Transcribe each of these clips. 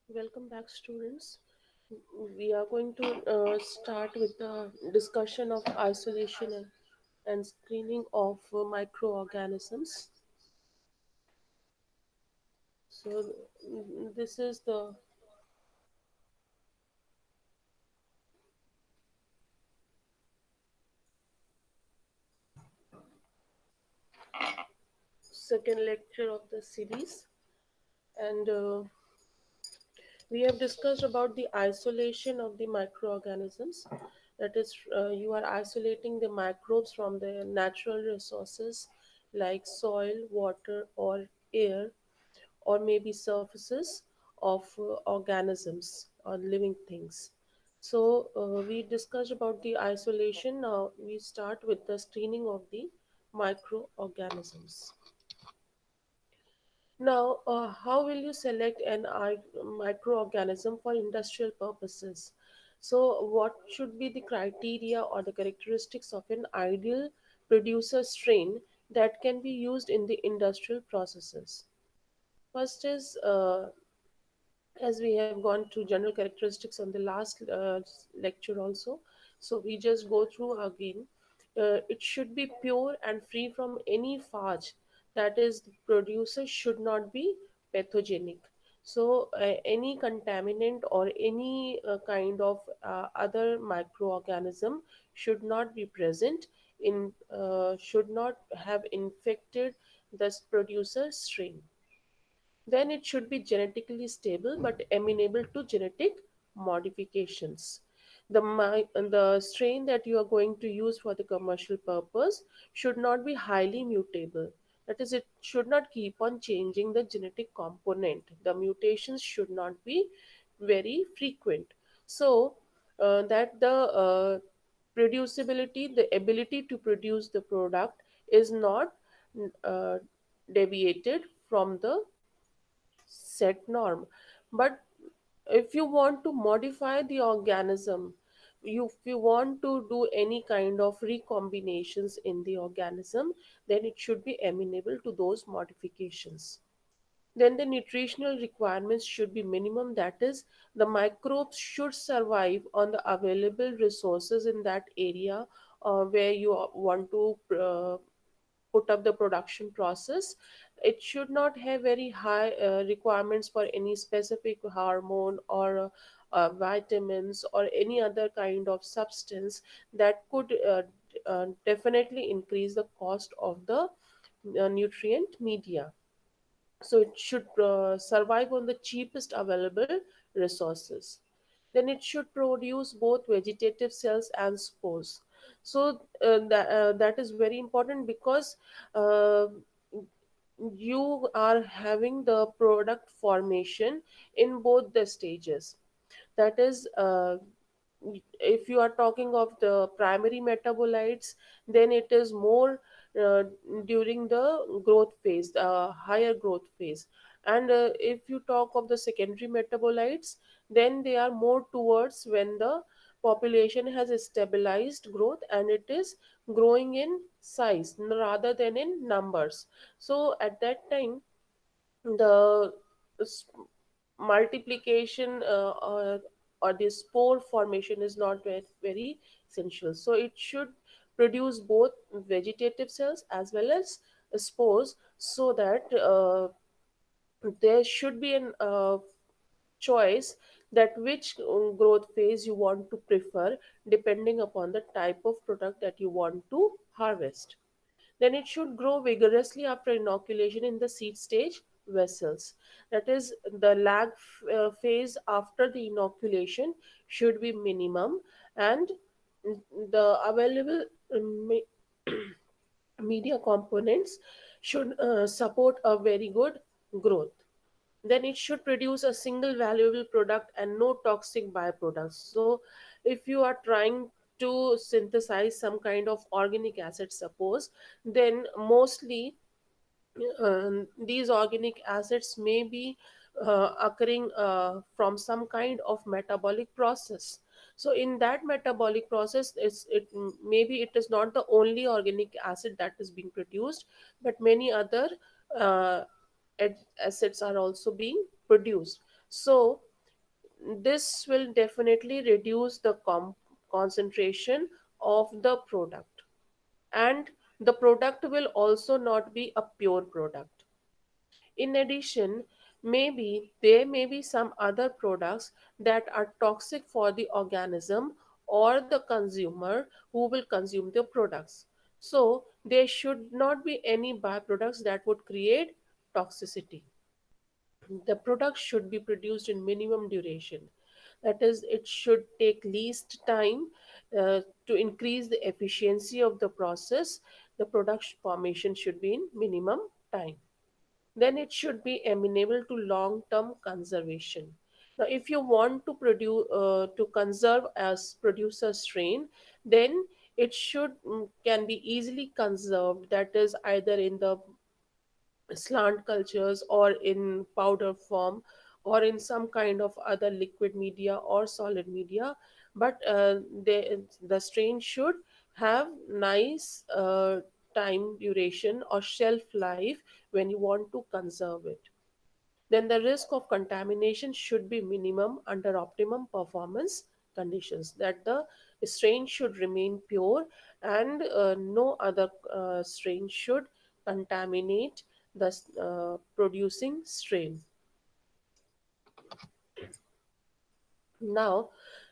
Welcome back, students. We are going to start with the discussion of isolation and screening of microorganisms. So, this is the second lecture of the series, and we have discussed about the isolation of the microorganisms. That is, you are isolating the microbes from their natural resources like soil, water, or air, or maybe surfaces of organisms or living things. So we discussed about the isolation. Now we start with the screening of the microorganisms. Now, how will you select an microorganism for industrial purposes? So, what should be the criteria or the characteristics of an ideal producer strain that can be used in the industrial processes? First is, as we have gone through general characteristics on the last lecture also, so we just go through again. It should be pure and free from any phage, that is, the producer should not be pathogenic. So any contaminant or any kind of other microorganism should not be present in, should not have infected this producer strain. Then it should be genetically stable but amenable to genetic modifications. The strain that you are going to use for the commercial purpose should not be highly mutable. That is, it should not keep on changing the genetic component. The mutations should not be very frequent. So that the producibility, the ability to produce the product is not uh, deviated from the set norm. But if you want to modify the organism, if you want to do any kind of recombinations in the organism, then it should be amenable to those modifications. Then the nutritional requirements should be minimum, that is, the microbes should survive on the available resources in that area where you want to put up the production process. It should not have very high requirements for any specific hormone or vitamins or any other kind of substance that could definitely increase the cost of the nutrient media. So it should survive on the cheapest available resources. Then it should produce both vegetative cells and spores. So that is very important because uh, you are having the product formation in both the stages. That is, if you are talking of the primary metabolites, then it is more uh, during the growth phase, the higher growth phase. And if you talk of the secondary metabolites, then they are more towards when the population has stabilized growth and it is growing in size rather than in numbers. So at that time, the s- multiplication or the spore formation is not very essential. So it should produce both vegetative cells as well as spores, so that there should be an choice that which growth phase you want to prefer depending upon the type of product that you want to harvest. Then it should grow vigorously after inoculation in the seed stage vessels. That is, the phase after the inoculation should be minimum, and the available media components should support a very good growth. Then it should produce a single valuable product and no toxic byproducts. So if you are trying to synthesize some kind of organic acid, suppose, then mostly these organic acids may be occurring from some kind of metabolic process. So in that metabolic process, maybe it is not the only organic acid that is being produced, but many other uh, acids are also being produced. So this will definitely reduce the concentration of the product, and the product will also not be a pure product. In addition, maybe there may be some other products that are toxic for the organism or the consumer who will consume the products. So there should not be any byproducts that would create toxicity. The product should be produced in minimum duration. That is, it should take least time to increase the efficiency of the process. The product formation should be in minimum time. Then it should be amenable to long term conservation. Now if you want to produce to conserve as producer strain, then it should can be easily conserved, that is either in the slant cultures or in powder form or in some kind of other liquid media or solid media. But the strain should have nice time duration or shelf life when you want to conserve it. Then the risk of contamination should be minimum under optimum performance conditions, that the strain should remain pure, and no other strain should contaminate the producing strain. Now,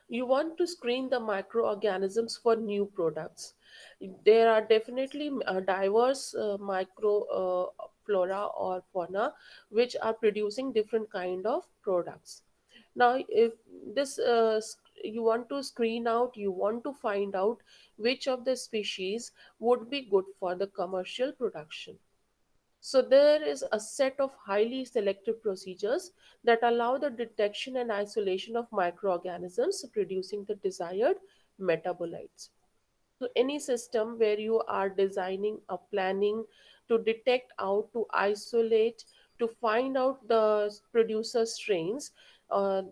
you want to screen the microorganisms for new products. There are definitely diverse micro flora or fauna which are producing different kind of products. Now, if this you want to screen out, you want to find out which of the species would be good for the commercial production. So there is a set of highly selective procedures that allow the detection and isolation of microorganisms producing the desired metabolites. So any system where you are designing a planning to detect out, to isolate, to find out the producer strains, uh,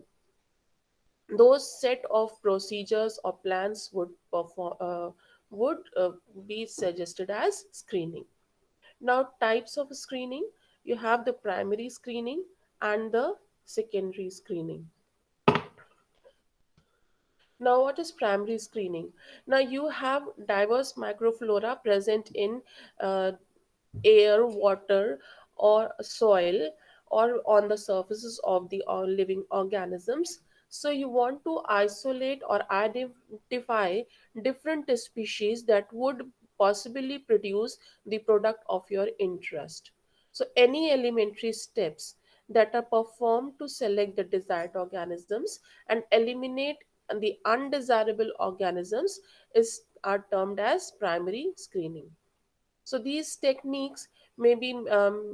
those set of procedures or plans would be suggested as screening. Now, types of screening, you have the primary screening and the secondary screening. Now, what is primary screening? Now, you have diverse microflora present in uh, air, water, or soil, or on the surfaces of the living organisms. So, you want to isolate or identify different species that would possibly produce the product of your interest. So, any elementary steps that are performed to select the desired organisms and eliminate the undesirable organisms are termed as primary screening. So these techniques may be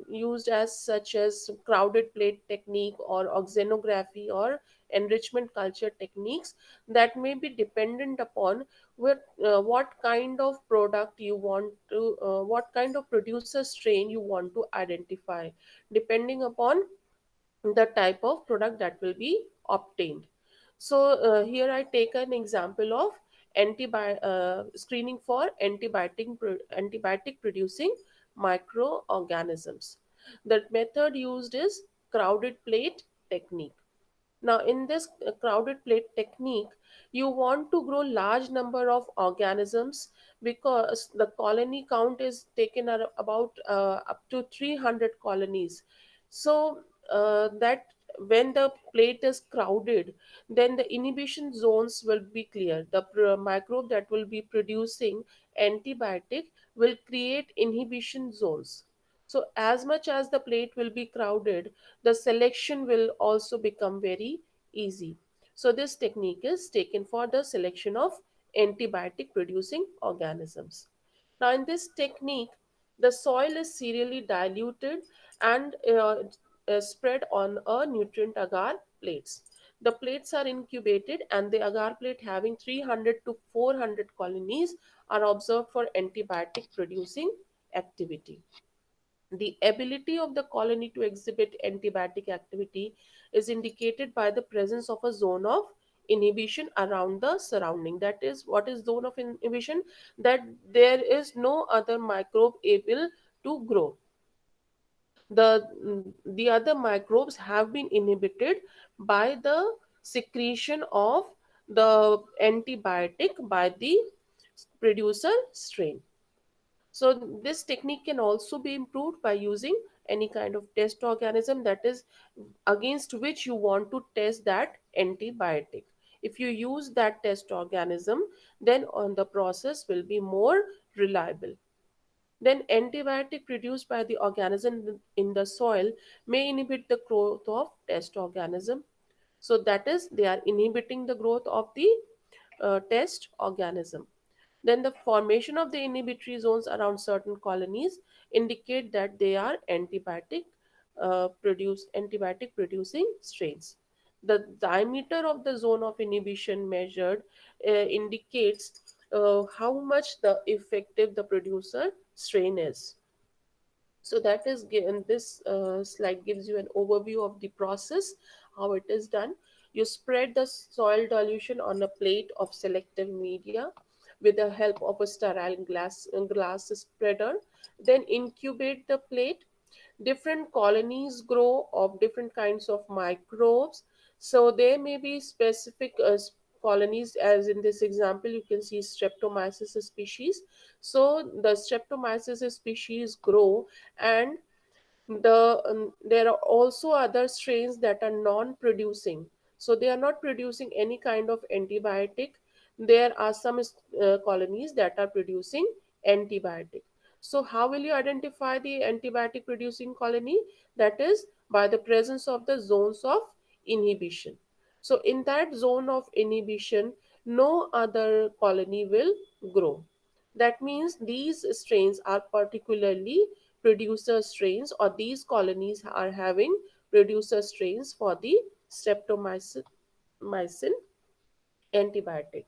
used as such as crowded plate technique or oxenography or enrichment culture techniques that may be dependent upon what kind of product you want to, what kind of producer strain you want to identify, depending upon the type of product that will be obtained. So here I take an example of screening for antibiotic producing microorganisms. The method used is crowded plate technique. Now, in this crowded plate technique, you want to grow large number of organisms because the colony count is taken at about up to 300 colonies. So that when the plate is crowded, then the inhibition zones will be clear. The microbe that will be producing antibiotic will create inhibition zones. So as much as the plate will be crowded, the selection will also become very easy. So this technique is taken for the selection of antibiotic producing organisms. Now in this technique, the soil is serially diluted and spread on a nutrient agar plates. The plates are incubated and the agar plate having 300 to 400 colonies are observed for antibiotic producing activity. The ability of the colony to exhibit antibiotic activity is indicated by the presence of a zone of inhibition around the surrounding. That is, what is zone of inhibition? That there is no other microbe able to grow. The other microbes have been inhibited by the secretion of the antibiotic by the producer strain. So this technique can also be improved by using any kind of test organism, that is against which you want to test that antibiotic. If you use that test organism, then on the process will be more reliable. Then antibiotic produced by the organism in the soil may inhibit the growth of test organism. So that is, they are inhibiting the growth of the test organism. Then the formation of the inhibitory zones around certain colonies indicate that they are antibiotic producing strains. The diameter of the zone of inhibition measured indicates how much the effective the producer strain is. So that is given. This slide gives you an overview of the process, how it is done. You spread the soil dilution on a plate of selective media with the help of a sterile glass spreader. Then incubate the plate. Different colonies grow of different kinds of microbes. So there may be specific colonies, as in this example you can see streptomyces species. So the streptomyces species grow, and there are also other strains that are non-producing, so they are not producing any kind of antibiotic. There are some colonies that are producing antibiotic. So how will you identify the antibiotic producing colony? That is by the presence of the zones of inhibition. So in that zone of inhibition, no other colony will grow. That means these strains are particularly producer strains, or these colonies are having producer strains for the streptomycin antibiotic.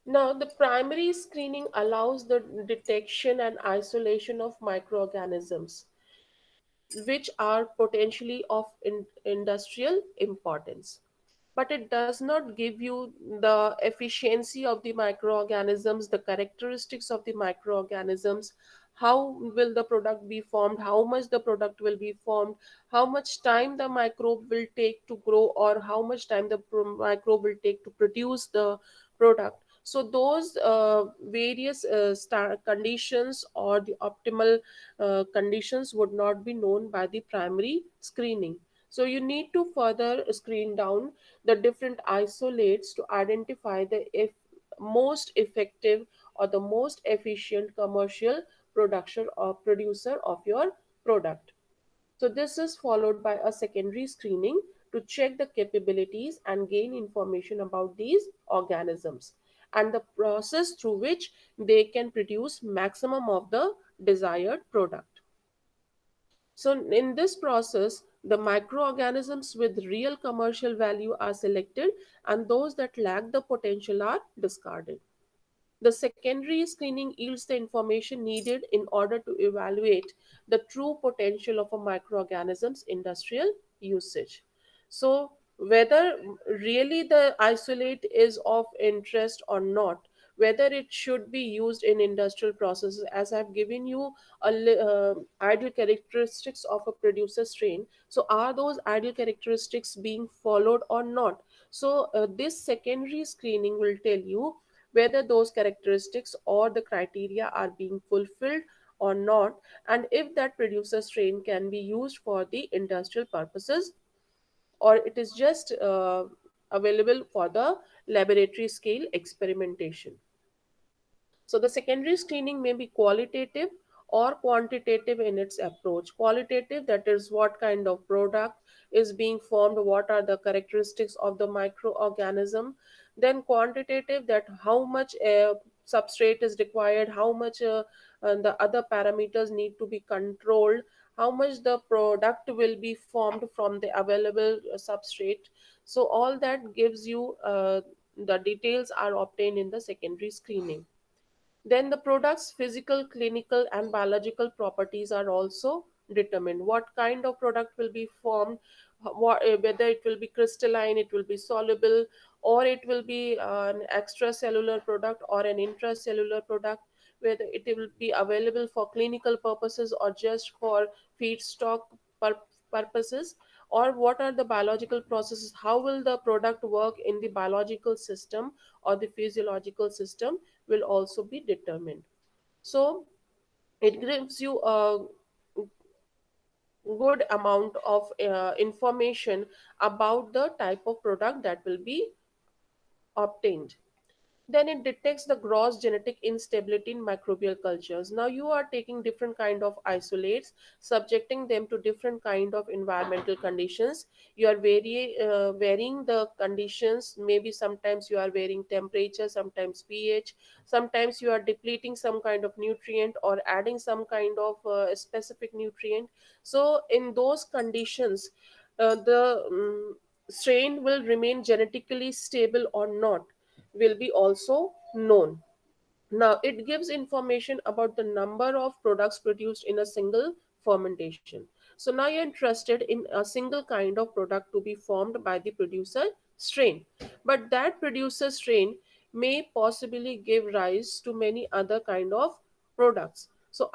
Now, the primary screening allows the detection and isolation of microorganisms which are potentially of industrial importance. But it does not give you the efficiency of the microorganisms, the characteristics of the microorganisms, how will the product be formed, how much the product will be formed, how much time the microbe will take to grow, or how much time the microbe will take to produce the product. So those various conditions or the optimal conditions would not be known by the primary screening. So you need to further screen down the different isolates to identify the most effective or the most efficient commercial production or producer of your product. So this is followed by a secondary screening to check the capabilities and gain information about these organisms and the process through which they can produce maximum of the desired product. So, in this process, the microorganisms with real commercial value are selected, and those that lack the potential are discarded. The secondary screening yields the information needed in order to evaluate the true potential of a microorganism's industrial usage. So, whether really the isolate is of interest or not, whether it should be used in industrial processes, as I've given you ideal characteristics of a producer strain. So, are those ideal characteristics being followed or not? So, this secondary screening will tell you whether those characteristics or the criteria are being fulfilled or not, and if that producer strain can be used for the industrial purposes, or it is just available for the laboratory scale experimentation. So the secondary screening may be qualitative or quantitative in its approach. Qualitative, that is what kind of product is being formed, what are the characteristics of the microorganism. Then quantitative, that how much substrate is required, how much the other parameters need to be controlled, how much the product will be formed from the available substrate. So all that gives you the details are obtained in the secondary screening. Then the product's physical, clinical, and biological properties are also determined. What kind of product will be formed? whether it will be crystalline, it will be soluble, or it will be an extracellular product or an intracellular product, whether it will be available for clinical purposes or just for feedstock pur- purposes, or what are the biological processes, how will the product work in the biological system or the physiological system, will also be determined. So it gives you a good amount of information about the type of product that will be obtained. Then it detects the gross genetic instability in microbial cultures. Now you are taking different kind of isolates, subjecting them to different kind of environmental conditions. You are varying the conditions. Maybe sometimes you are varying temperature, sometimes pH, sometimes you are depleting some kind of nutrient or adding some kind of specific nutrient. So in those conditions, the strain will remain genetically stable or not will be also known. Now, it gives information about the number of products produced in a single fermentation. So, now you're interested in a single kind of product to be formed by the producer strain. But that producer strain may possibly give rise to many other kind of products. So,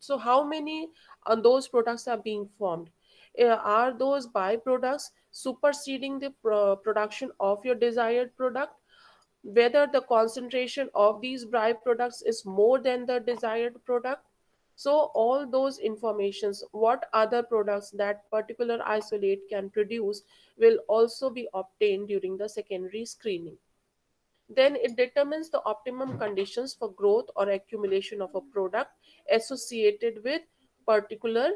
so how many those products are being formed? Are those byproducts superseding the production of your desired product? Whether the concentration of these byproducts is more than the desired product. So all those informations, what other products that particular isolate can produce, will also be obtained during the secondary screening. Then it determines the optimum conditions for growth or accumulation of a product associated with particular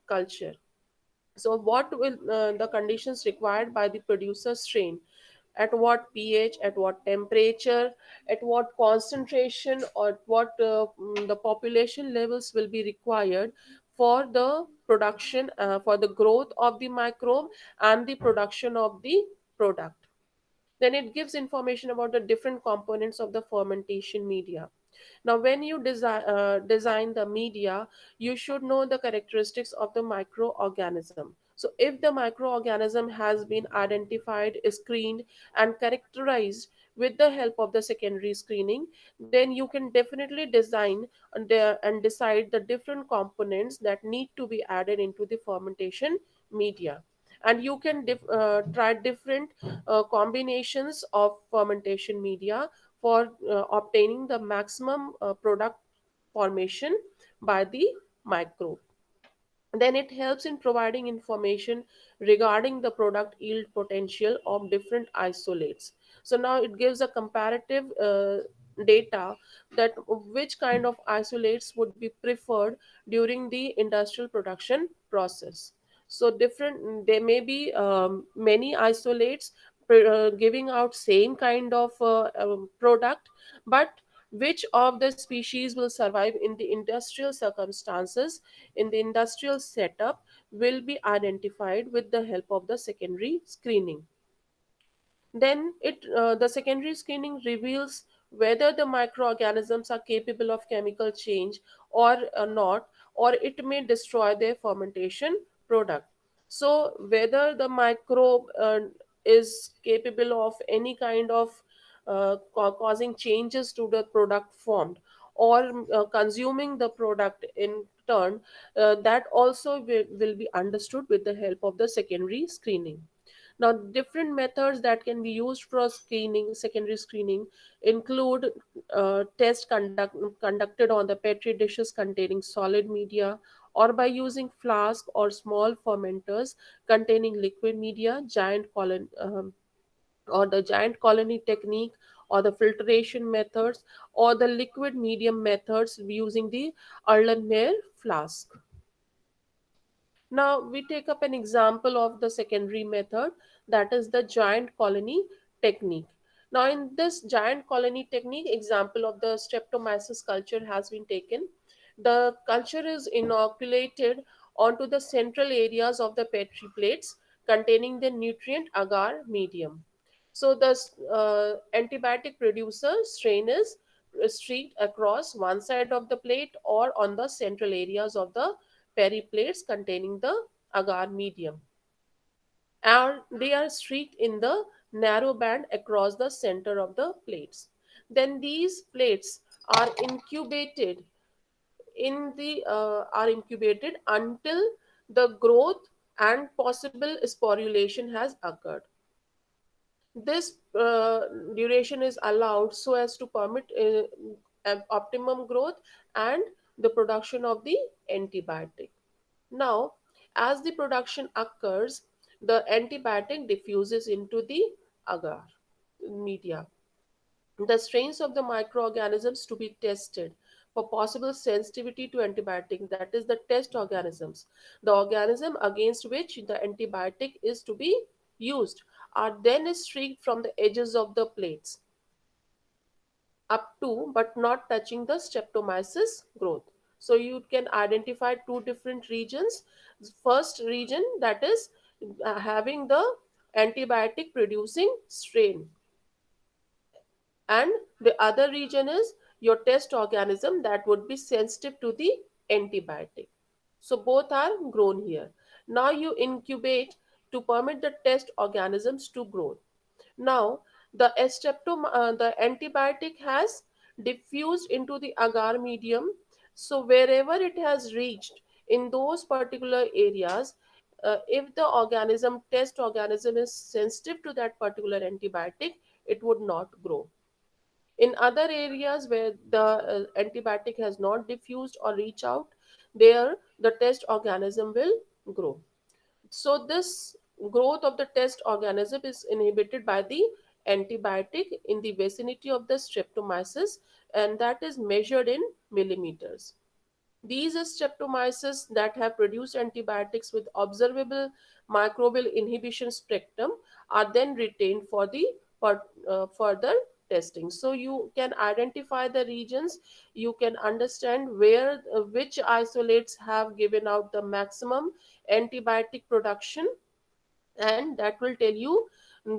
culture. So, what will the conditions required by the producer strain? At what pH, at what temperature, at what concentration, or what the population levels will be required for the production, for the growth of the microbe and the production of the product. Then it gives information about the different components of the fermentation media. Now, when you design the media, you should know the characteristics of the microorganism. So, if the microorganism has been identified, screened, and characterized with the help of the secondary screening, then you can definitely design and decide the different components that need to be added into the fermentation media. And you can try different combinations of fermentation media for obtaining the maximum product formation by the microbe. Then it helps in providing information regarding the product yield potential of different isolates. So now it gives a comparative data that which kind of isolates would be preferred during the industrial production process. So different, there may be many isolates giving out same kind of product, but which of the species will survive in the industrial circumstances, in the industrial setup, will be identified with the help of the secondary screening. Then the secondary screening reveals whether the microorganisms are capable of chemical change or not, or it may destroy their fermentation product. So whether the microbe is capable of any kind of causing changes to the product formed, or consuming the product in turn, that also will be understood with the help of the secondary screening. Now, different methods that can be used for screening, secondary screening, include conducted on the petri dishes containing solid media, or by using flask or small fermenters containing liquid media, or the giant colony technique, or the filtration methods, or the liquid medium methods using the Erlenmeyer flask. Now we take up an example of the secondary method, that is the giant colony technique. Now in this giant colony technique, example of the Streptomyces culture has been taken. The culture is inoculated onto the central areas of the petri plates containing the nutrient agar medium. So the antibiotic producer strain is streaked across one side of the plate or on the central areas of the periplates containing the agar medium. and they are streaked in the narrow band across the center of the plates. Then these plates are incubated until the growth and possible sporulation has occurred. This duration is allowed so as to permit optimum growth and the production of the antibiotic. Now, as the production occurs, the antibiotic diffuses into the agar media. The strains of the microorganisms to be tested for possible sensitivity to antibiotic, that is the test organisms, the organism against which the antibiotic is to be used, are then streaked from the edges of the plates up to but not touching the streptomyces growth. So you can identify two different regions. First region, that is having the antibiotic producing strain, and the other region is your test organism that would be sensitive to the antibiotic. So both are grown here. Now you incubate to permit the test organisms to grow. Now the antibiotic has diffused into the agar medium. So wherever it has reached in those particular areas, if the test organism is sensitive to that particular antibiotic, it would not grow. In other areas where the antibiotic has not diffused or reach out, there the test organism will grow. So this growth of the test organism is inhibited by the antibiotic in the vicinity of the streptomyces, and that is measured in millimeters. These streptomyces that have produced antibiotics with observable microbial inhibition spectrum are then retained for the further testing. So you can identify the regions, you can understand where which isolates have given out the maximum antibiotic production, and that will tell you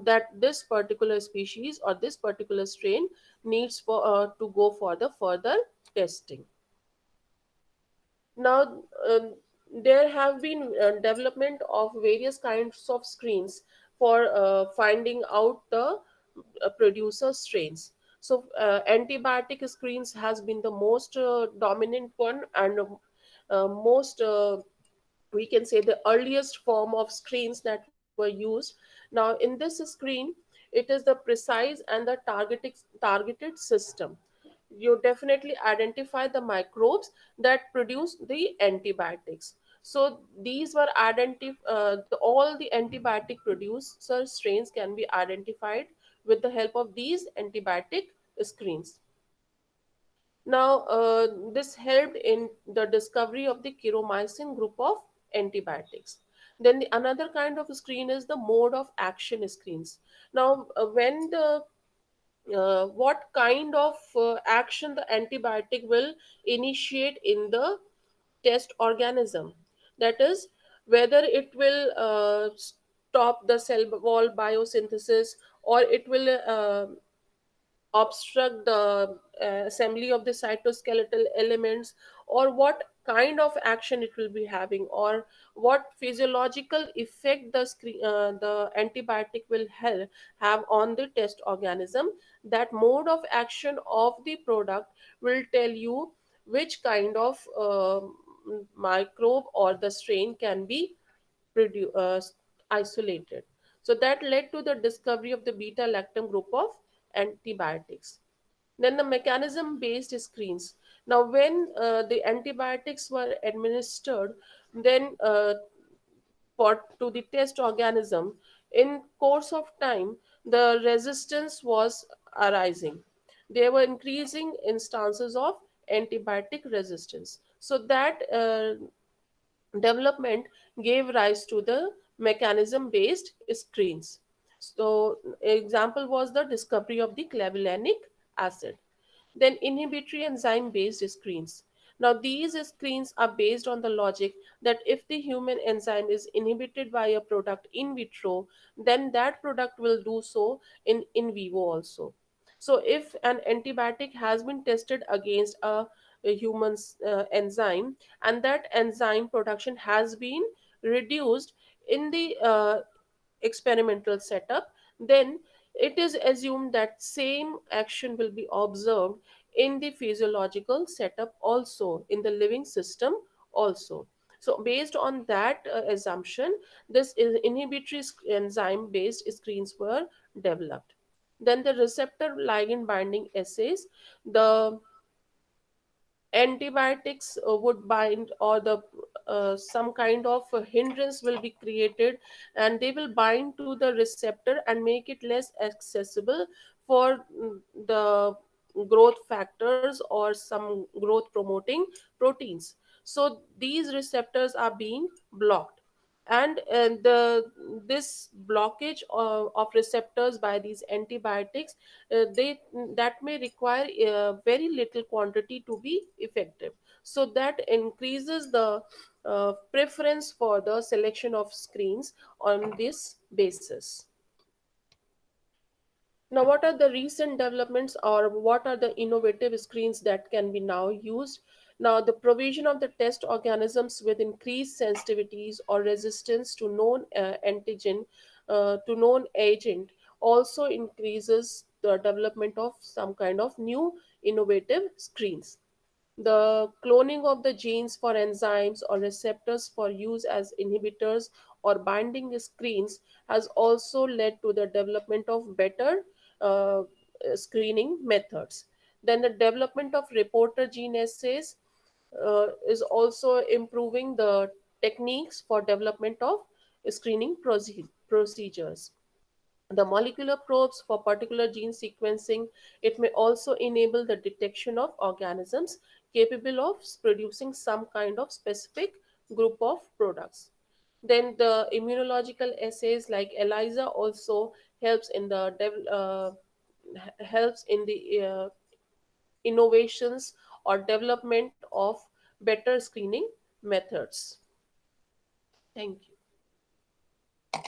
that this particular species or this particular strain needs to go for the further testing. Now, there have been development of various kinds of screens for finding out the producer strains. So, antibiotic screens has been the most dominant one, and most we can say the earliest form of screens that were used. Now, in this screen, it is the precise and the targeted system. You definitely identify the microbes that produce the antibiotics. So these were all the antibiotic producer strains can be identified with the help of these antibiotic screens. Now, this helped in the discovery of the chiromycin group of antibiotics. Then the another kind of screen is the mode of action screens. Now, when the what kind of action the antibiotic will initiate in the test organism, that is whether it will stop the cell wall biosynthesis, or it will obstruct the assembly of the cytoskeletal elements, or what kind of action it will be having, or what physiological effect the antibiotic will have on the test organism. That mode of action of the product will tell you which kind of microbe or the strain can be isolated. So that led to the discovery of the beta lactam group of antibiotics. Then the mechanism based screens. Now, when the antibiotics were administered, then for to the test organism, in course of time, the resistance was arising. There were increasing instances of antibiotic resistance. So that development gave rise to the mechanism based screens. So example was the discovery of the clavulanic acid. Then inhibitory enzyme based screens. Now these screens are based on the logic that if the human enzyme is inhibited by a product in vitro, then that product will do so in vivo also. So if an antibiotic has been tested against a human's enzyme, and that enzyme production has been reduced in the experimental setup, then it is assumed that same action will be observed in the physiological setup also, in the living system also. So based on that assumption, this is inhibitory enzyme based screens were developed. Then the receptor ligand binding assays, the antibiotics would bind, or the some kind of hindrance will be created, and they will bind to the receptor and make it less accessible for the growth factors or some growth promoting proteins. So these receptors are being blocked, and the this blockage of receptors by these antibiotics, they that may require very little quantity to be effective, so that increases the preference for the selection of screens on this basis. Now, what are the recent developments, or what are the innovative screens that can be now used? Now, the provision of the test organisms with increased sensitivities or resistance to known antigen, to known agent, also increases the development of some kind of new innovative screens. The cloning of the genes for enzymes or receptors for use as inhibitors or binding screens has also led to the development of better uh, screening methods. Then the development of reporter gene assays is also improving the techniques for development of screening procedures. The molecular probes for particular gene sequencing, it may also enable the detection of organisms capable of producing some kind of specific group of products. Then the immunological assays like ELISA also helps in the helps in the innovations or development of better screening methods. Thank you.